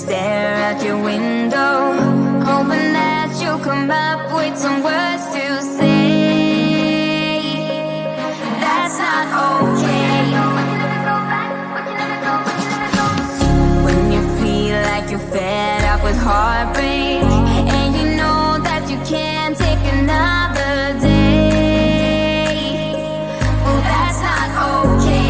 stare out your window, hoping that you'll come up with some words to say. That's not okay. When you feel like you're fed up with heartbreak, and you know that you can't take another day, well, that's not okay.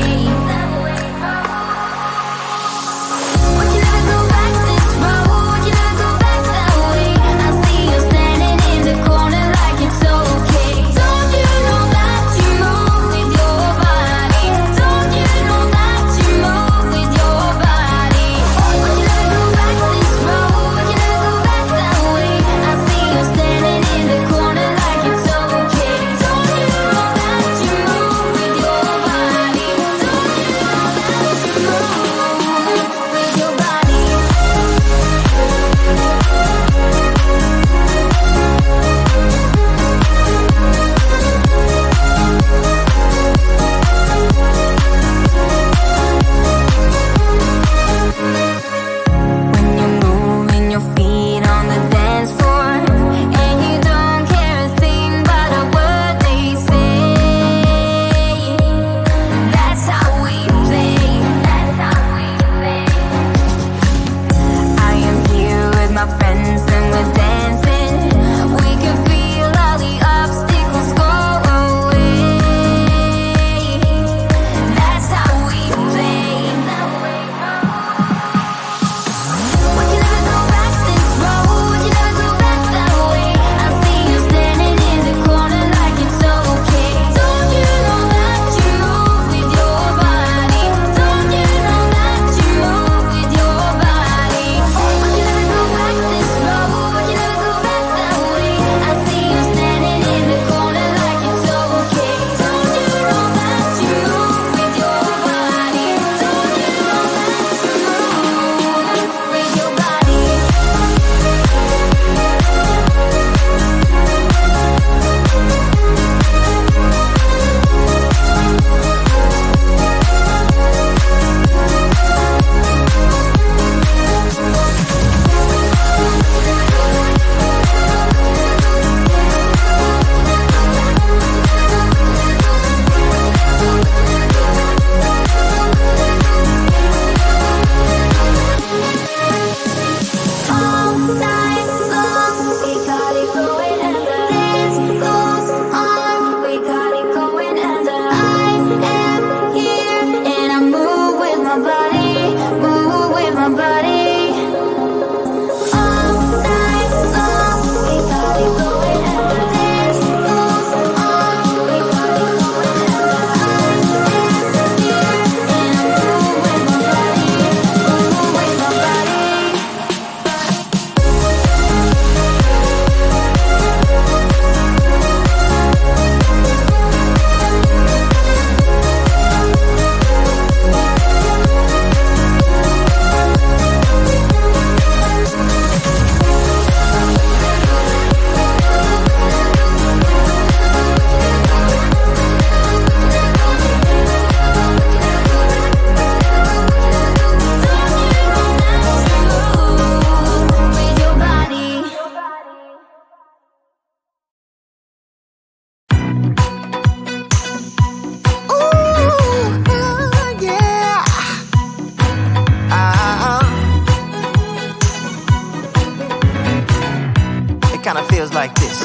Kinda feels like this.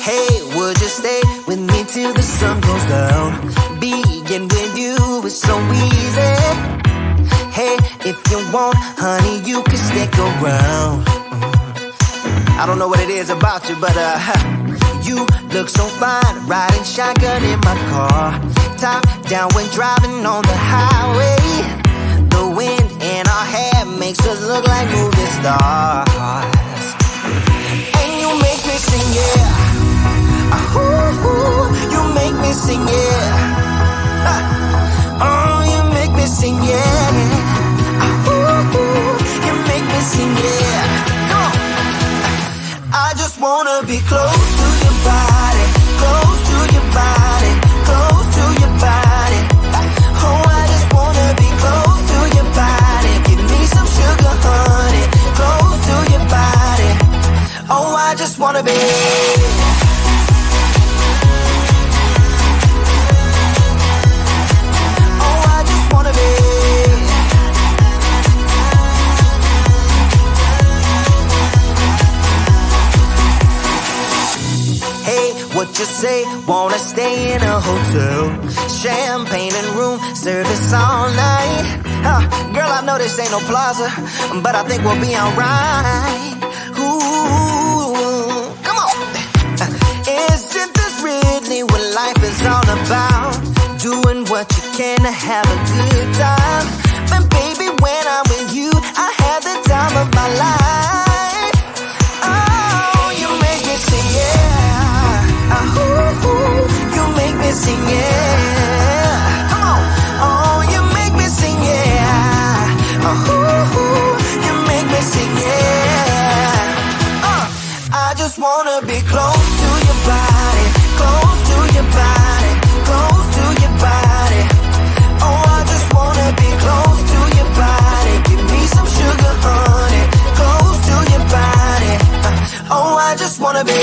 Hey, would you stay with me till the sun goes down? Being with you is so easy. Hey, if you want, honey, you can stick around. I don't know what it is about you, but you look so fine, riding shotgun in my car, top down when driving on the highway. The wind in our hair makes us look like movie stars. And you make me sing, yeah. Ooh, you make me sing, yeah. Oh, you make me sing, yeah. Ooh, you make me sing, yeah. Come on. I just wanna be close to your body, close to your body, close to your body. Oh, I just wanna be close to your body. I just wanna be. Oh, I just wanna be. Hey, what you say? Wanna stay in a hotel? Champagne and room service all night. Girl, I know this ain't no plaza, but I think we'll be alright. Ooh, come on. Isn't this really what life is all about? Doing what you can to have a good time. But baby, when I'm with you, I have the time of my life. Oh, you make me sing, yeah. You make me sing, yeah. Come on. Oh, you make me sing, yeah. You make me sing, yeah. I just wanna be close to your body, close to your body, close to your body. Oh, I just wanna be close to your body. Give me some sugar, honey, close to your body. Oh, I just wanna be.